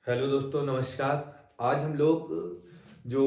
Hello दोस्तों, नमस्कार। आज हम लोग जो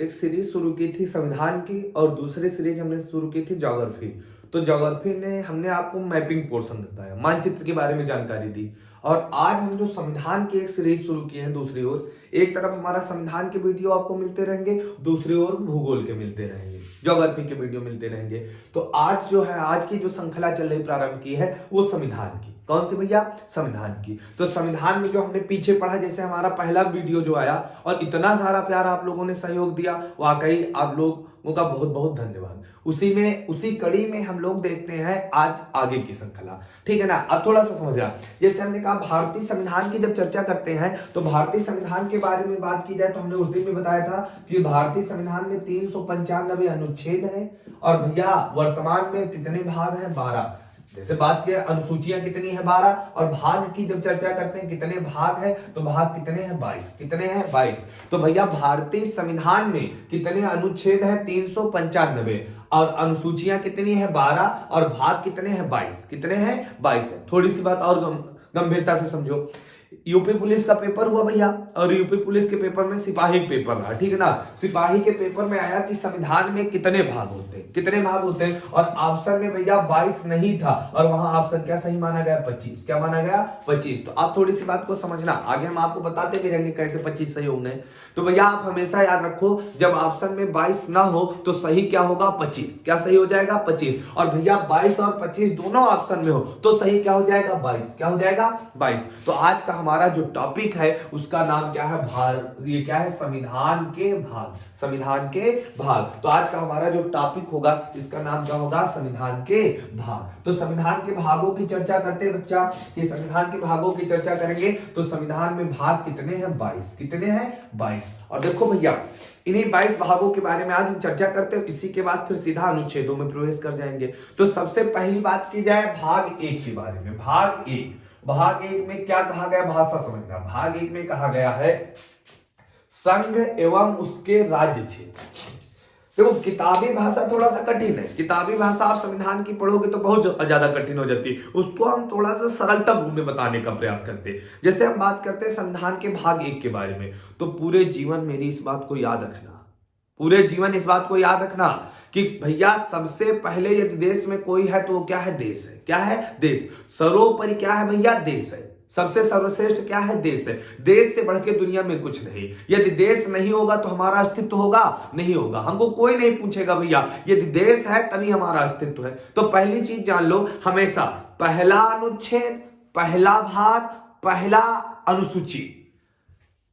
एक सीरीज शुरू की थी संविधान की और दूसरी सीरीज हमने शुरू की थी ज्योग्राफी। तो ज्योग्राफी में हमने आपको मैपिंग पोर्शन बताया, मानचित्र के बारे में जानकारी दी। और आज हम जो संविधान की एक सीरीज शुरू की है दूसरी ओर, एक तरफ हमारा संविधान के वीडियो आपको मिलते रहेंगे, दूसरी ओर भूगोल के मिलते रहेंगे, ज्योग्राफी के वीडियो मिलते रहेंगे। तो आज जो है, आज की जो श्रृंखला चल रही प्रारंभ की है वो संविधान की। कौन सी भैया? संविधान की। तो संविधान में जो हमने पीछे पढ़ा, जैसे हमारा पहला वीडियो जो आया और इतना सारा प्यार आप लोगों ने सहयोग दिया, वाकई आप लोगों का बहुत बहुत धन्यवाद। उसी कड़ी में हम लोग देखते हैं आज आगे की श्रृंखला। ठीक है ना? अब थोड़ा सा समझ रहा, जैसे हमने कहा भारतीय संविधान की जब चर्चा करते हैं तो भारतीय संविधान के बारे में बात की जाए तो हमने उस दिन में बताया था कि भारतीय संविधान में 395 अनुच्छेद है और भैया वर्तमान में कितने भाग हैं? 12। जैसे बात किया अनुसूचियां कितनी है? 12। और भाग की जब चर्चा करते हैं कितने भाग है, तो भाग कितने हैं? 22। कितने हैं? 22। तो भैया भारतीय संविधान में कितने अनुच्छेद हैं? 395। और अनुसूचियां कितनी है? 12। और भाग कितने हैं? 22। कितने हैं? 22 है। थोड़ी सी बात और गंभीरता से समझो। यूपी पुलिस का पेपर हुआ भैया, और यूपी पुलिस के पेपर में सिपाही पेपर रहा। ठीक है ना? सिपाही के पेपर में आया कि संविधान में कितने भाग होते हैं, कितने भाग होते हैं, और ऑप्शन में भैया 22 नहीं था, और वहां ऑप्शन क्या सही माना गया? 25। क्या माना गया? 25। तो आप थोड़ी सी बात को समझना, आगे हम आपको बताते भी रहेंगे कैसे 25 सही होंगे। तो भैया आप हमेशा याद रखो, जब ऑप्शन में 22 ना हो तो सही क्या होगा? 25। क्या सही हो जाएगा? 25। और भैया 22 और 25 दोनों ऑप्शन में हो तो सही क्या हो जाएगा? 22। क्या हो जाएगा? 22। तो आज का हमारा जो टॉपिक है उसका नाम क्या है? ये क्या है? संविधान के भाग। संविधान के भाग। तो आज का हमारा जो टॉपिक होगा इसका नाम क्या होगा? संविधान के भाग। तो संविधान के भागों की चर्चा करते हैं बच्चा, कि संविधान के भागों की चर्चा करेंगे तो संविधान में भाग कितने हैं? 22। कितने हैं? 22। और देखो भैया, इन्हीं 22 भागों के बारे में आज हम चर्चा करते हैं। इसी के बाद फिर सीधा अनुच्छेदों में प्रवेश कर जाएंगे। तो सबसे पहली बात की जाए भाग 1 के बारे में। भाग 1। भाग 1 में क्या कहा गया? भाषा समझना। भाग 1 में कहा गया है संघ एवं उसके राज्य क्षेत्र। देखो, किताबी भाषा थोड़ा सा कठिन है। किताबी भाषा आप संविधान की पढ़ोगे तो बहुत ज्यादा कठिन हो जाती है। उसको हम थोड़ा सा सरलता में बताने का प्रयास करते हैं। जैसे हम बात करते हैं संविधान के भाग 1 के बारे में, तो पूरे जीवन मेरी इस बात को याद रखना, पूरे जीवन इस बात को याद रखना कि भैया सबसे पहले यदि देश में कोई है तो वो क्या है? देश है। क्या है? देश। सर्वोपरि क्या है भैया? देश है। सबसे सर्वश्रेष्ठ क्या है? देश है। देश से बढ़ के दुनिया में कुछ नहीं। यदि देश नहीं होगा तो हमारा अस्तित्व होगा? नहीं होगा। हमको कोई नहीं पूछेगा भैया, यदि देश है तभी हमारा अस्तित्व है। तो पहली चीज जान लो, हमेशा पहला अनुच्छेद, पहला भाग, पहला अनुसूची,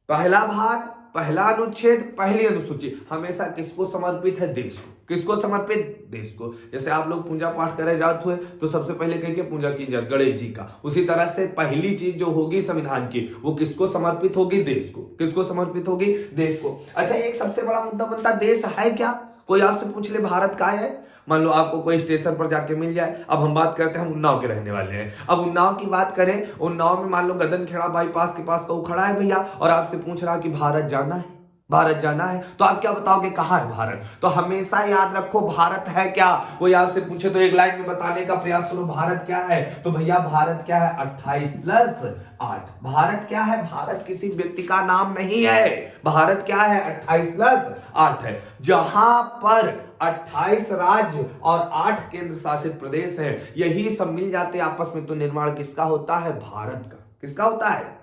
पहला भाग, पहला अनुच्छेद, पहली अनुसूची हमेशा किसको समर्पित है? देश को। किसको समर्पित? देश को। जैसे आप लोग पूजा पाठ करे जाते हुए तो सबसे पहले कह पूजा की जाती गणेश जी का, उसी तरह से पहली चीज जो होगी संविधान की वो किसको समर्पित होगी? देश को। किसको समर्पित होगी? देश को। अच्छा, एक सबसे बड़ा मुद्दा बनता, देश है क्या? कोई आपसे पूछ ले भारत का है, मान लो आपको कोई स्टेशन पर जाके मिल जाए। अब हम बात करते हैं, हम उन्नाव के रहने वाले हैं। अब उन्नाव की बात करें, उन्नाव में मान लो गदनखेड़ा बाईपास के पास को खड़ा है भैया, और आपसे पूछ रहा कि भारत जाना है, भारत जाना है, तो आप क्या बताओगे? कहां है भारत? तो हमेशा याद रखो, भारत है क्या? कोई आपसे पूछे तो एक लाइन में बताने का प्रयास करो, भारत क्या है? तो भैया भारत क्या है? 28+8। भारत क्या है? भारत किसी व्यक्ति का नाम नहीं है। भारत क्या है? 28+8 है। जहां पर 28 राज्य और 8 केंद्र शासित प्रदेश है, यही सब मिल जाते हैं आपस में, तो निर्माण किसका होता है? भारत का। किसका होता है?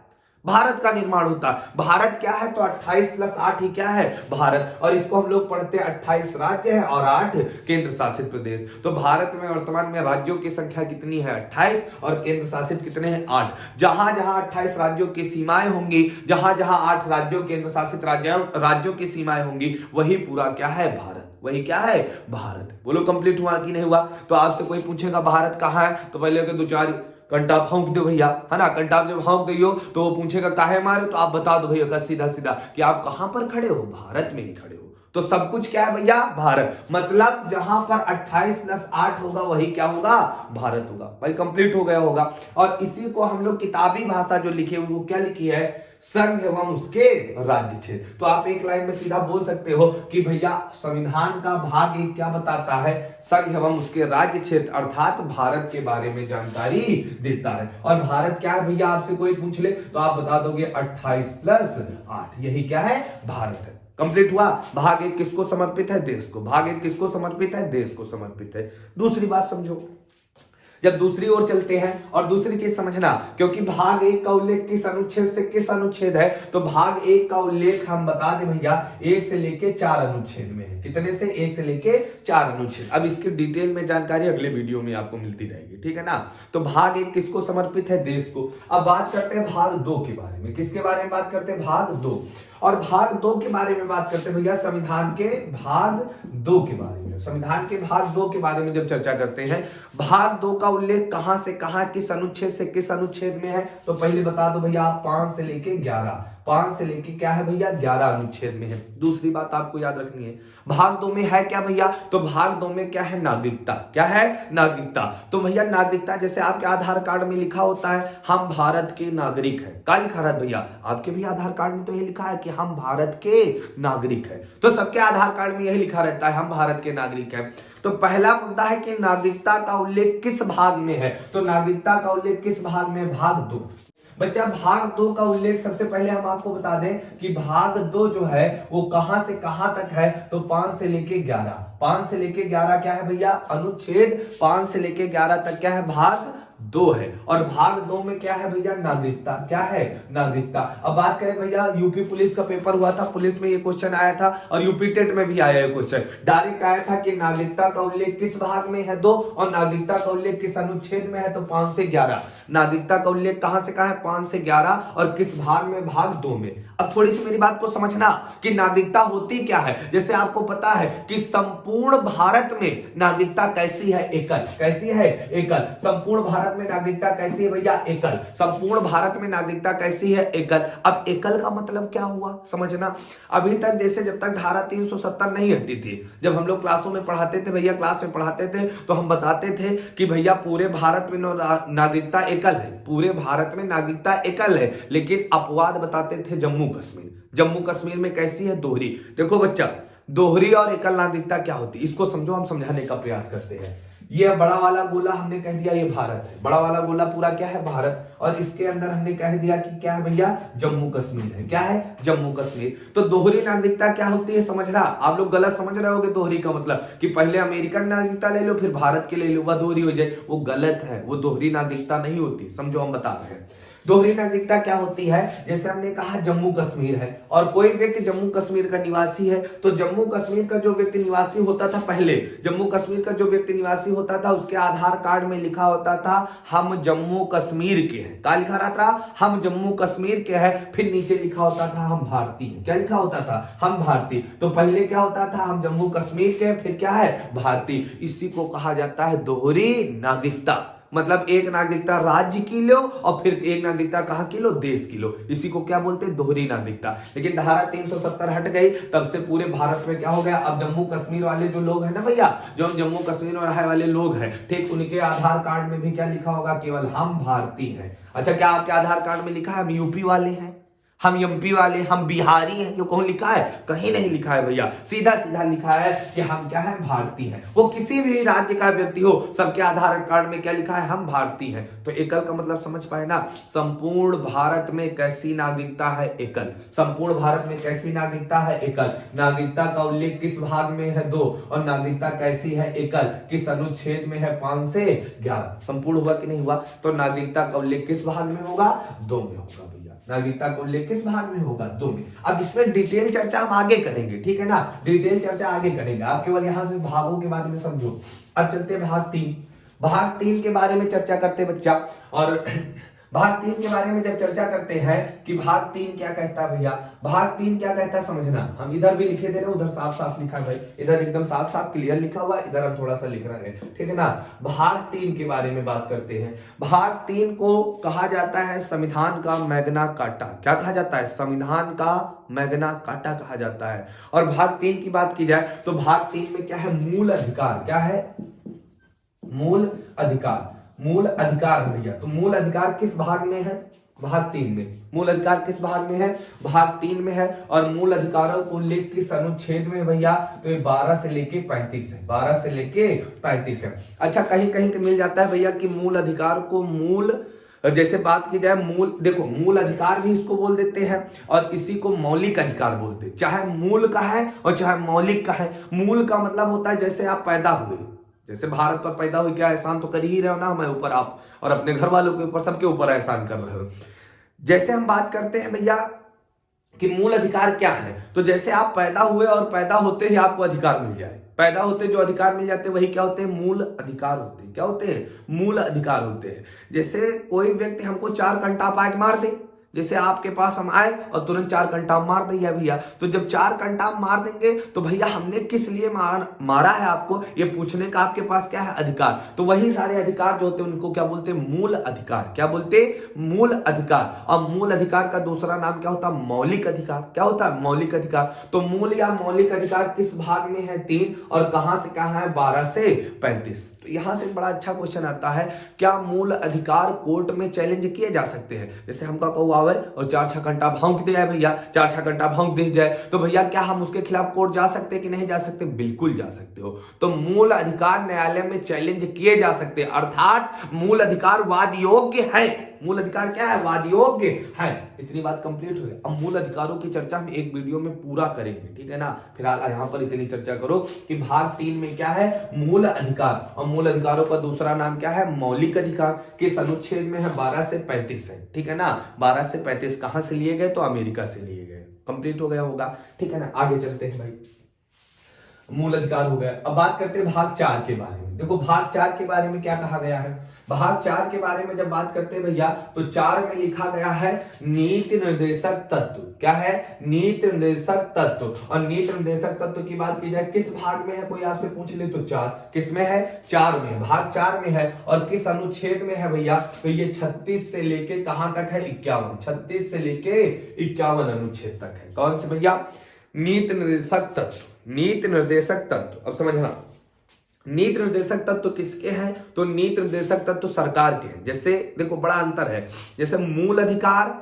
भारत का निर्माण होता है। भारत क्या है? तो 28+8 ही क्या है? भारत। और इसको हम लोग पढ़ते हैं 28 राज्य है और 8 केंद्र शासित प्रदेश। तो भारत में वर्तमान में राज्यों की संख्या कितनी है? 28, और केंद्र शासित कितने हैं? 8। जहां जहां 28 राज्यों की सीमाएं होंगी, जहां जहां 8 राज्यों केंद्र शासित राज्यों की सीमाएं होंगी, वही पूरा क्या है? भारत। वही क्या है? भारत। बोलो कंप्लीट हुआ कि नहीं हुआ? तो आपसे कोई पूछेगा भारत कहां है, तो पहले के 2-4 कंटा फूंक दो भैया, है ना? कंटा जब फूंक दो तो वो पूछेगा काहे मारे, तो आप बता दो भैया सीधा सीधा कि आप कहां पर खड़े हो? भारत में ही खड़े हो। तो सब कुछ क्या है भैया? भारत। मतलब जहां पर 28+8 होगा वही क्या होगा? भारत होगा। भाई कंप्लीट हो गया होगा। और इसी को हम लोग किताबी भाषा जो लिखे वो क्या लिखी है? संघ एवं उसके राज्य क्षेत्र। तो आप एक लाइन में सीधा बोल सकते हो कि भैया संविधान का भाग 1 क्या बताता है, संघ एवं उसके राज्य क्षेत्र अर्थात भारत के बारे में जानकारी देता है। और भारत क्या है भैया, आपसे कोई पूछ ले तो आप बता दोगे 28 + 8, यही क्या है, भारत है। कंप्लीट हुआ। भाग 1 किसको समर्पित है, देश को। भाग 1 किसको समर्पित है, देश को समर्पित है। दूसरी बात समझो, जब दूसरी ओर चलते हैं और दूसरी चीज समझना, क्योंकि भाग 1 का उल्लेख किस अनुच्छेद से किस अनुच्छेद है, तो भाग 1 का उल्लेख हम बता दें भैया 1 से लेके 4 अनुच्छेद में है। कितने से, 1 से लेके 4 अनुच्छेद। अब इसकी डिटेल में जानकारी अगले वीडियो में आपको मिलती रहेगी, ठीक है ना। तो भाग 1 किसको समर्पित है, देश को। अब बात करते हैं भाग 2 के बारे में। किसके बारे में बात करते हैं, भाग 2। और भाग 2 के बारे में बात करते हैं भैया संविधान के भाग 2 के बारे में। संविधान के भाग 2 के बारे में जब चर्चा करते हैं, भाग 2 का उल्लेख कहां से कहां, किस अनुच्छेद से किस अनुच्छेद में है, तो पहले बता दो भैया आप 5 से लेके 11, 5 से लेके क्या है भैया 11 अनुच्छेद में है। दूसरी बात आपको याद रखनी है, भाग 2 में है क्या भैया, तो भाग 2 में क्या है, नागरिकता। क्या है, नागरिकता। तो भैया नागरिकता जैसे आपके आधार कार्ड में लिखा होता है हम भारत के नागरिक हैं, क्या लिखा रहा है भैया, आपके भी आधार कार्ड में तो ये लिखा है कि हम भारत के नागरिक हैं। तो सबके आधार कार्ड में यही लिखा रहता है हम भारत के नागरिक हैं। तो पहला मुद्दा है कि नागरिकता का उल्लेख किस भाग में है, तो नागरिकता का उल्लेख किस भाग में, भाग 2। बच्चा भाग 2 का उल्लेख सबसे पहले हम आपको बता दें कि भाग 2 जो है वो कहां से कहां तक है, तो 5 से लेके 11, 5 से लेके 11 क्या है भैया, अनुच्छेद 5 से लेके 11 तक क्या है, भाग 2 है। और भाग 2 में क्या है भैया, नागरिकता। क्या है, नागरिकता। अब बात करें भैया यूपी पुलिस का पेपर हुआ था, पुलिस में ये क्वेश्चन आया था और यूपी टेट में भी आया है क्वेश्चन, डायरेक्ट आया था कि नागरिकता का उल्लेख किस भाग में है, 2, और नागरिकता का उल्लेख किस अनुच्छेद में है, तो 5 से 11। नागरिकता का उल्लेख कहां से कहां है, 5 से 11, और किस भाग में, भाग 2 में। अब थोड़ी सी मेरी बात को समझना कि नागरिकता होती क्या है। जैसे आपको पता है कि संपूर्ण भारत में नागरिकता कैसी है, एकल। कैसी है, एकल। संपूर्ण भारत में नागरिकता कैसी है भैया, एकल। संपूर्ण भारत में नागरिकता कैसी है, एकल। अब एकल का मतलब क्या हुआ, समझना। अभी तक जैसे जब तक धारा 370 नहीं हटती थी, जब हम लोग क्लासों में पढ़ाते थे भैया, क्लास में पढ़ाते थे तो हम बताते थे कि भैया पूरे भारत में नागरिकता एकल है, पूरे भारत में नागरिकता एकल है, लेकिन अपवाद बताते थे जम्मू कश्मीर। जम्मू कश्मीर में कैसी है, दोहरी। देखो बच्चा, दोहरी और एकल नागरिकता क्या होती है, इसको समझो, हम समझाने का प्रयास करते हैं। ये बड़ा वाला गोला हमने कह दिया ये भारत है, बड़ा वाला गोला पूरा क्या है, भारत, और इसके अंदर हमने कह दिया कि क्या है भैया, जम्मू कश्मीर है। क्या है, जम्मू कश्मीर। तो दोहरी नागरिकता क्या होती है, समझना। आप लोग गलत समझ रहे होगे दोहरी का मतलब कि पहले अमेरिकन नागरिकता ले लो फिर भारत के ले लो, वह दोहरी हो जाए, वो गलत है, वो दोहरी नागरिकता नहीं होती। समझो, हम बता रहे हैं दोहरी नागरिकता क्या होती है। जैसे हमने कहा जम्मू कश्मीर है और कोई व्यक्ति जम्मू कश्मीर का निवासी है, तो जम्मू कश्मीर का जो व्यक्ति निवासी होता था, पहले जम्मू कश्मीर का जो व्यक्ति निवासी होता था उसके आधार कार्ड में लिखा होता था हम जम्मू कश्मीर के हैं। क्या लिखा रहता था, हम जम्मू कश्मीर के हैं। फिर नीचे लिखा होता था हम भारतीय हैं। क्या लिखा होता था, हम भारतीय। तो पहले क्या होता था, हम जम्मू कश्मीर के, फिर क्या है, भारतीय। इसी को कहा जाता है दोहरी नागरिकता। मतलब एक नागरिकता राज्य की लो और फिर एक नागरिकता कहां की लो, देश की लो। इसी को क्या बोलते हैं, दोहरी नागरिकता। लेकिन धारा 370 हट गई, तब से पूरे भारत में क्या हो गया, अब जम्मू कश्मीर वाले जो लोग हैं ना भैया, जो जम्मू कश्मीर में रहे वाले लोग हैं, ठीक, उनके आधार कार्ड में भी क्या लिखा होगा, केवल हम भारतीय हैं। अच्छा, क्या आपके आधार कार्ड में लिखा है हम यूपी वाले हैं, हम एमपी वाले, हम बिहारी हैं? ये कौन लिखा है, कहीं नहीं लिखा है भैया। सीधा सीधा लिखा है कि हम क्या है, भारतीय हैं। वो किसी भी राज्य का व्यक्ति हो, सबके आधार कार्ड में क्या लिखा है, हम भारतीय हैं। तो एकल का मतलब समझ पाए ना। संपूर्ण भारत में कैसी नागरिकता है, एकल। संपूर्ण भारत में कैसी नागरिकता है, एकल। नागरिकता का उल्लेख किस भाग में है, 2, और नागरिकता कैसी है, एकल। किस अनुच्छेद में है, 5 से 11। संपूर्ण हुआ कि नहीं हुआ। तो नागरिकता का उल्लेख किस भाग में होगा, 2 में होगा भैया। नागरिकता को उल्लेख किस भाग में होगा, 2 में। अब इसमें डिटेल चर्चा हम आगे करेंगे, ठीक है ना, डिटेल चर्चा आगे करेंगे। आप केवल यहां से भागों के बारे में समझो। अब चलते हैं भाग 3। भाग 3 के बारे में चर्चा करते बच्चा। और भाग 3 के बारे में जब चर्चा करते हैं कि भाग 3 क्या कहता है भैया, भाग 3 क्या कहता है समझना। हम इधर भी लिखे दे रहे हैं, उधर साफ साफ लिखा है भाई, इधर एकदम साफ साफ क्लियर लिखा हुआ, इधर हम थोड़ा सा लिख रहे हैं, ठीक है ना। भाग 3 के बारे में बात करते हैं। भाग 3 को कहा जाता है संविधान का मैग्ना कार्टा। क्या कहा जाता है, संविधान का मैग्ना कार्टा कहा जाता है। और भाग 3 की बात की जाए तो भाग 3 में क्या है, मूल अधिकार। क्या है, मूल अधिकार। मूल अधिकार है भैया। तो मूल अधिकार किस भाग में है, भाग 3 में। मूल अधिकार किस भाग में है? भाग 3 में है। और मूल अधिकारों को उल्लेख किस अनुच्छेद में है भैया? तो ये 12 से लेके 35 है, 12 से लेके 35 है। अच्छा, कहीं कहीं के मिल जाता है भैया कि मूल अधिकार को मूल, जैसे बात की जाए मूल, देखो मूल अधिकार भी इसको बोल देते हैं और इसी को मौलिक अधिकार बोलते हैं, चाहे मूल का है और चाहे मौलिक का है। मूल का मतलब होता है जैसे आप पैदा हुए, जैसे भारत पर पैदा हुए, क्या एहसान तो कर ही रहे हो ना हमारे ऊपर, आप और अपने घर वालों के ऊपर, सबके ऊपर एहसान कर रहे हो। जैसे हम बात करते हैं भैया कि मूल अधिकार क्या है, तो जैसे आप पैदा हुए और पैदा होते ही आपको अधिकार मिल जाए, पैदा होते जो अधिकार मिल जाते हैं वही क्या होते हैं? मूल अधिकार होते हैं। क्या होते हैं? मूल अधिकार होते हैं। जैसे कोई व्यक्ति हमको 4 घंटा पाए मार दे, जैसे आपके पास हम आए और तुरंत 4 घंटा मार दिया भैया, तो जब 4 घंटा मार देंगे तो भैया हमने किस लिए मारा है आपको, ये पूछने का आपके पास क्या है? अधिकार। तो वही सारे अधिकार जो होते हैं उनको क्या बोलते हैं? मूल अधिकार। क्या बोलते हैं? मूल अधिकार। और मूल अधिकार का दूसरा नाम क्या होता है? मौलिक अधिकार। क्या होता है? मौलिक अधिकार। तो मूल या मौलिक अधिकार किस भाग में है? 3। और कहां से कहां है? 12 से 35। तो यहां से बड़ा अच्छा क्वेश्चन आता है, क्या मूल अधिकार कोर्ट में चैलेंज किए जा सकते हैं? जैसे हमका कहू आवे और 4-6 घंटा भौंक दे जाए भैया, 4-6 घंटा भौंक दे जाए, तो भैया क्या हम उसके खिलाफ कोर्ट जा सकते हैं कि नहीं जा सकते? बिल्कुल जा सकते हो। तो मूल अधिकार न्यायालय में चैलेंज किए जा सकते हैं, अर्थात मूल अधिकार वाद योग्य है। मूल अधिकार क्या है? वाद योग्य है। इतनी बात कंप्लीट हुई। अब मूल अधिकारों की चर्चा हम एक वीडियो में पूरा करेंगे, ठीक है ना। फिलहाल यहाँ पर इतनी चर्चा करो कि भाग 3 में क्या है? मूल अधिकार। और मूल अधिकारों का दूसरा नाम क्या है? मौलिक अधिकार। किस अनुच्छेद में है? 12 से 35 है, ठीक है ना। 12 से 35 कहां से लिए गए? तो अमेरिका से लिए गए। कंप्लीट हो गया होगा, ठीक है ना। आगे चलते हैं भाई। मूल अधिकार हो गया। अब बात करते हैं भाग 4 के बारे में। देखो भाग 4 के बारे में क्या कहा गया है? भाग 4 के बारे में जब बात करते हैं भैया, तो 4 में लिखा गया है नीति निर्देशक तत्व। क्या है? नीति निर्देशक तत्व। और नीति निर्देशक तत्व की बात की जाए किस भाग में है, कोई आपसे पूछ ले तो 4। किस में है? 4 में, भाग 4 में है। और किस अनुच्छेद में है भैया? तो ये 36 से लेके कहां तक है? 51। 36 से लेके 51 अनुच्छेद तक है। कौन से भैया? नीति निर्देशक तत्व। नीति निर्देशक तत्व अब समझना, नीति निर्देशक तत्व किसके हैं? तो नीति निर्देशक तत्व सरकार के हैं। जैसे देखो बड़ा अंतर है, जैसे मूल अधिकार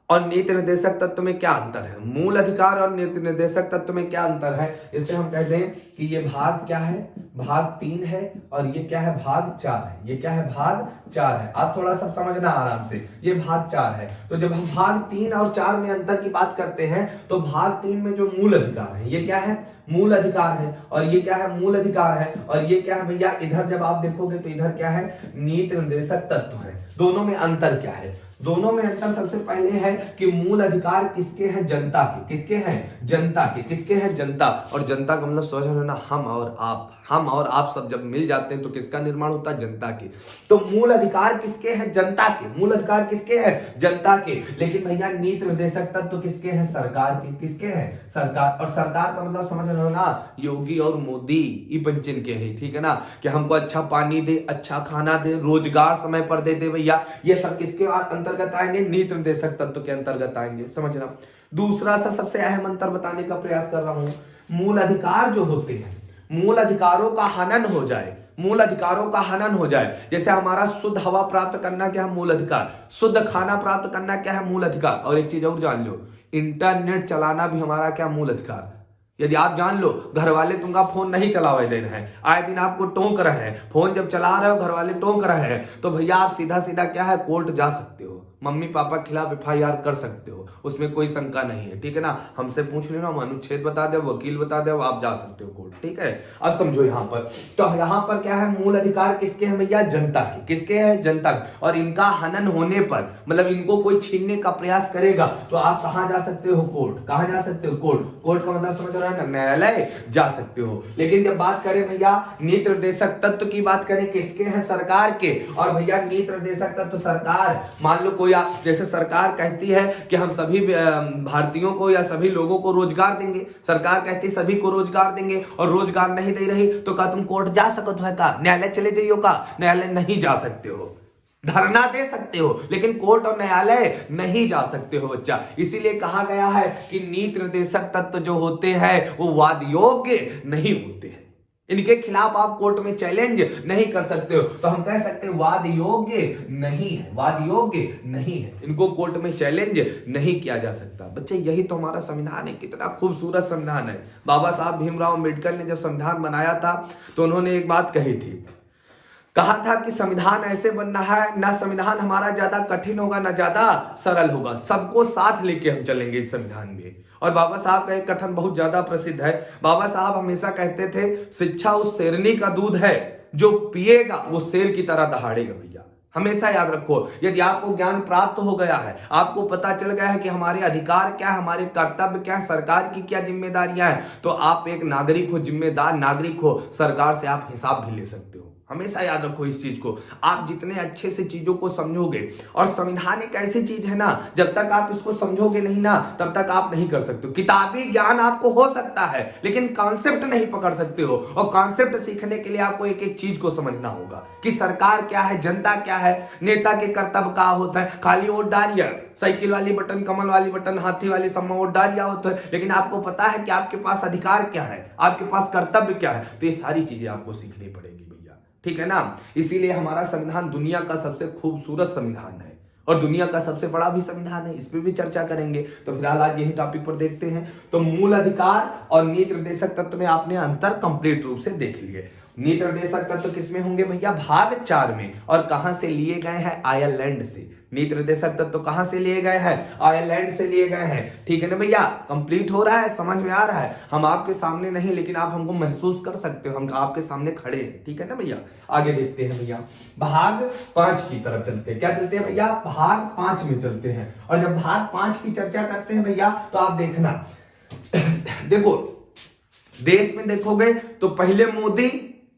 और नीति निर्देशक तत्व में क्या अंतर है? मूल अधिकार और नीति निर्देशक तत्व में क्या अंतर है? इससे हम कहते हैं कि ये भाग क्या है? भाग 3 है। और ये क्या है? भाग 4 है। ये क्या है? भाग 4 है। आप थोड़ा सा समझना आराम से, ये भाग 4 है। तो जब हम भाग 3 और 4 में अंतर की बात करते हैं, तो भाग 3 में जो मूल अधिकार है, ये क्या है? मूल अधिकार है। और ये क्या है? मूल अधिकार है। और ये क्या है भैया? इधर जब आप देखोगे तो इधर क्या है? नीति निर्देशक तत्व है। दोनों में अंतर क्या है? दोनों में अंतर सबसे पहले है कि मूल अधिकार किसके हैं? जनता के। किसके हैं? जनता के। किसके हैं? जनता। और जनता का मतलब समझ रहे ना, हम और आप। हम और आप सब जब मिल जाते हैं तो किसका निर्माण होता है? जनता के। तो मूल अधिकार किसके हैं? जनता के। मूल अधिकार किसके हैं? जनता के। लेकिन भैया नीति निर्देशक तत्व किसके हैं? सरकार के। किसके हैं? सरकार। और सरकार का मतलब समझ रहे हो ना, योगी और मोदी ये पंचन के हैं, ठीक है ना। कि हमको अच्छा पानी दे, अच्छा खाना दे, रोजगार समय पर दे भैया, ये सब किसके अंतर्गत आएंगे? नीति निर्देशक तत्व के अंतर्गत आएंगे। समझना। दूसरा सा सबसे अहम अंतर बताने का प्रयास कर रहा हूं, मूल अधिकार जो होते हैं, मूल अधिकारों का हनन हो जाए, मूल अधिकारों का हनन हो जाए। जैसे हमारा शुद्ध हवा प्राप्त करना क्या है? मूल अधिकार। शुद्ध खाना प्राप्त करना क्या है? मूल अधिकार। और एक चीज और जान लो, इंटरनेट चलाना भी हमारा क्या? मूल अधिकार। यदि आप जान लो, घर वाले तुमका फोन नहीं चलावे दे रहे हैं, आए दिन आपको टोक रहे हैं, फोन जब चला रहे हो घर वाले टोक रहे हैं, तो भैया आप सीधा सीधा क्या है? कोर्ट जा सकते हो, मम्मी पापा के खिलाफ FIR कर सकते हो, उसमें कोई शंका नहीं है, ठीक है ना। हमसे पूछ लेना, हम अनुच्छेद बता दे, वकील बता दे, आप जा सकते हो कोर्ट, ठीक है। अब समझो यहाँ पर, तो यहाँ पर क्या है? मूल अधिकार किसके हैं भैया? जनता के। किसके हैं? जनता के। और इनका हनन होने पर, मतलब इनको कोई छीनने का प्रयास करेगा तो आप कहाँ जा सकते हो? कोर्ट। कहाँ जा सकते हो? कोर्ट। कोर्ट का मतलब समझ रहे हैं ना, न्यायालय जा सकते हो। लेकिन जब बात करें भैया नीति निर्देशक तत्व की बात करें, किसके हैं? सरकार के। और भैया नीति निर्देशक तत्व सरकार, मान लो कोई जैसे सरकार कहती है कि हम सभी भारतीयों को या सभी लोगों को रोजगार देंगे, सरकार कहती है सभी को रोजगार देंगे और रोजगार नहीं दे रही, तो क्या तुम कोर्ट जा सकते हो? का न्यायालय चले जाइयो? का न्यायालय नहीं जा सकते हो। धरना दे सकते हो, लेकिन कोर्ट और न्यायालय नहीं जा सकते हो बच्चा। इसीलिए कहा गया है कि नीति निर्देशक तत्व जो होते हैं वो वाद योग्य नहीं होते हैं। इनके खिलाफ आप कोर्ट में चैलेंज नहीं कर सकते हो। तो हम कह सकते हैं वाद योग्य नहीं है, वाद योग्य नहीं है, इनको कोर्ट में चैलेंज नहीं किया जा सकता। बच्चे यही तो हमारा संविधान है, कितना खूबसूरत संविधान है। बाबा साहब भीमराव अंबेडकर ने जब संविधान बनाया था तो उन्होंने एक बात कही थी, कहा था कि संविधान ऐसे बनना है, ना संविधान हमारा ज्यादा कठिन होगा ना ज्यादा सरल होगा, सबको साथ लेके हम चलेंगे इस संविधान में। और बाबा साहब का एक कथन बहुत ज्यादा प्रसिद्ध है। बाबा साहब हमेशा कहते थे, शिक्षा उस शेरनी का दूध है जो पिएगा वो शेर की तरह दहाड़ेगा। भैया हमेशा याद रखो, यदि आपको ज्ञान प्राप्त हो गया है, आपको पता चल गया है कि हमारे अधिकार क्या है, हमारे कर्तव्य क्या है, सरकार की क्या जिम्मेदारियां हैं, तो आप एक नागरिक हो, जिम्मेदार नागरिक हो, सरकार से आप हिसाब भी ले सकते हो। हमेशा याद रखो इस चीज को। आप जितने अच्छे से चीजों को समझोगे, और संविधान एक ऐसी चीज है ना, जब तक आप इसको समझोगे नहीं ना तब तक आप नहीं कर सकते हो। किताबी ज्ञान आपको हो सकता है लेकिन कॉन्सेप्ट नहीं पकड़ सकते हो। और कॉन्सेप्ट सीखने के लिए आपको एक एक चीज को समझना होगा कि सरकार क्या है, जनता क्या है, नेता के कर्तव्य क्या होता है। खाली वोट डालिए, साइकिल वाली बटन, कमल वाली बटन, हाथी वाली सम्मा वोट डालिया होता है, लेकिन आपको पता है कि आपके पास अधिकार क्या है, आपके पास कर्तव्य क्या है। तो ये सारी चीजें आपको सीखनी पड़ेगी, ठीक है ना। इसीलिए हमारा संविधान दुनिया का सबसे खूबसूरत संविधान है और दुनिया का सबसे बड़ा भी संविधान है। इस पर भी चर्चा करेंगे। तो फिलहाल आज यही टॉपिक पर देखते हैं। तो मूल अधिकार और नीति निर्देशक तत्व में आपने अंतर कंप्लीट रूप से देख लिए। नीति निर्देशक तत्व किसमें होंगे भैया? भाग 4 में। और कहां से लिए गए हैं? आयरलैंड से। नीति निर्देशक तत्व कहां से लिए गए हैं? आयरलैंड से लिए गए हैं। ठीक है ना भैया, कंप्लीट हो रहा है, समझ में आ रहा है। हम आपके सामने नहीं, लेकिन आप हमको महसूस कर सकते हो, हम आपके सामने खड़े हैं। ठीक है ना भैया, आगे देखते हैं भैया। भाग 5 की तरफ चलते हैं। क्या चलते हैं भैया? भाग 5 में चलते हैं। और जब भाग 5 की चर्चा करते हैं भैया, तो आप देखना देखो, देश में देखोगे तो पहले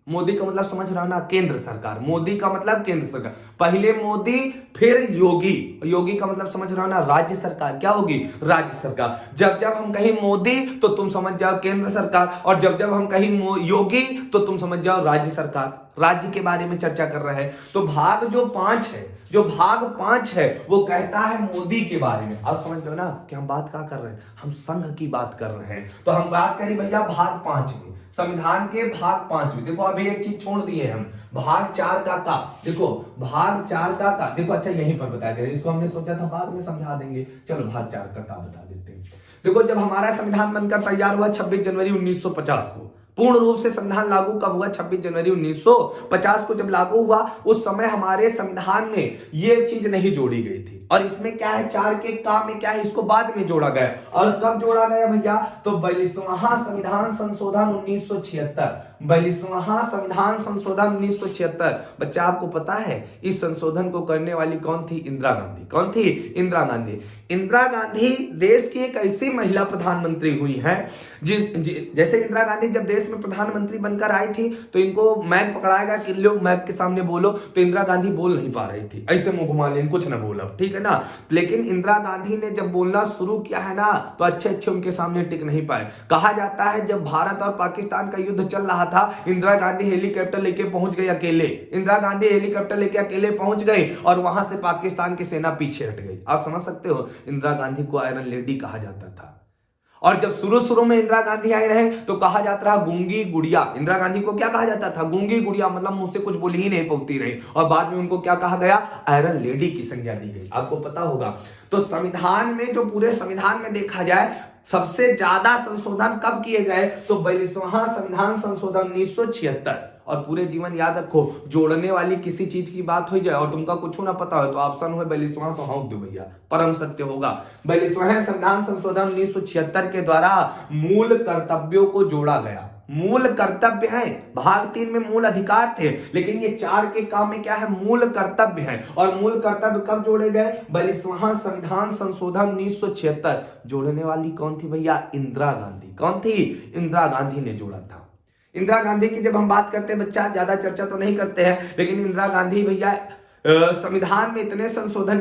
मोदी का मतलब समझ रहा ना, केंद्र सरकार। मोदी का मतलब केंद्र सरकार। पहले मोदी, फिर योगी का मतलब समझ रहा ना, राज्य सरकार। क्या होगी? राज्य सरकार। जब जब हम कहीं मोदी तो तुम समझ जाओ केंद्र सरकार, और जब जब हम कहीं योगी तो तुम समझ जाओ राज्य सरकार। राज्य के बारे में चर्चा कर रहे हैं। तो भाग जो 5 है, जो भाग 5 है, वो कहता है मोदी के बारे में। आप समझ लो ना कि हम बात क्या कर रहे हैं, हम संघ की बात कर रहे हैं। तो हम बात करें भैया भाग 5 में, संविधान के भाग 5 में। देखो अभी एक चीज छोड़ दिए हम, भाग 4 का देखो, भाग 4 का देखो। अच्छा यहीं पर बता दे, इसको हमने सोचा था बाद में समझा देंगे, चलो भाग 4 का बता देते हैं। देखो, जब हमारा संविधान बनकर तैयार हुआ 26 जनवरी 1950 को, पूर्ण रूप से संविधान लागू कब हुआ? 26 जनवरी 1950 को जब लागू हुआ, उस समय हमारे संविधान में ये चीज नहीं जोड़ी गई थी। और इसमें क्या है, 4 के काम में क्या है, इसको बाद में जोड़ा गया। और कब जोड़ा गया भैया? तो 42वां संविधान संशोधन 1976, 42वां संविधान संशोधन 1976। बच्चा आपको पता है इस संशोधन को करने वाली कौन थी? इंदिरा गांधी। कौन थी? इंदिरा गांधी। इंदिरा गांधी देश की एक ऐसी महिला प्रधानमंत्री हुई है जैसे इंदिरा गांधी जब देश में प्रधानमंत्री बनकर आई थी तो इनको मैक पकड़ाएगा कि लोग मैक के सामने बोलो, तो इंदिरा गांधी बोल नहीं पा रही थी, ऐसे मुंह घुमा लेन, कुछ ना बोला, ठीक है ना। लेकिन इंदिरा गांधी ने जब बोलना शुरू किया है ना, तो अच्छे अच्छे उनके सामने टिक नहीं पाए। कहा जाता है जब भारत और पाकिस्तान का युद्ध चल रहा था, इंदिरा गांधी हेलीकॉप्टर लेके पहुंच गई अकेले। इंदिरा गांधी हेलीकॉप्टर लेके अकेले पहुंच गई और वहां से पाकिस्तान की सेना पीछे हट गई। आप समझ सकते हो, इंदिरा गांधी को आयरन लेडी कहा जाता था। और जब शुरू में इंदिरा गांधी आई रहे तो कहा जाता रहा गूंगी गुड़िया। इंदिरा गांधी को क्या कहा जाता था? गूंगी गुड़िया, मतलब मुझसे कुछ बोल ही नहीं पाती रही। और बाद में उनको क्या कहा गया? आयरन लेडी की संज्ञा दी गई। आपको पता होगा। तो संविधान में, जो पूरे संविधान में देखा जाए, सबसे ज्यादा संशोधन कब किए गए? तो 42वां संविधान संशोधन 1976। और पूरे जीवन याद रखो, जोड़ने वाली किसी चीज की बात हो जाए और तुमका कुछ ना पता हो तो ऑप्शन हो 42वां, तो हाँ दो भैया, परम सत्य होगा। 42वां संविधान संशोधन 1976 के द्वारा मूल कर्तव्यों को जोड़ा गया। मूल कर्तव्य है, भाग 3 में मूल अधिकार थे, लेकिन ये 4 के काम में क्या है? मूल कर्तव्य है। और मूल कर्तव्य कब जोड़े गए? 42वां संविधान संशोधन 1976। जोड़ने वाली कौन थी भैया? इंदिरा गांधी। कौन थी? इंदिरा गांधी ने जोड़ा था। इंदिरा गांधी की जब हम बात करते हैं बच्चा, ज्यादा चर्चा तो नहीं करते हैं, लेकिन इंदिरा गांधी भैया संविधान में इतने संशोधन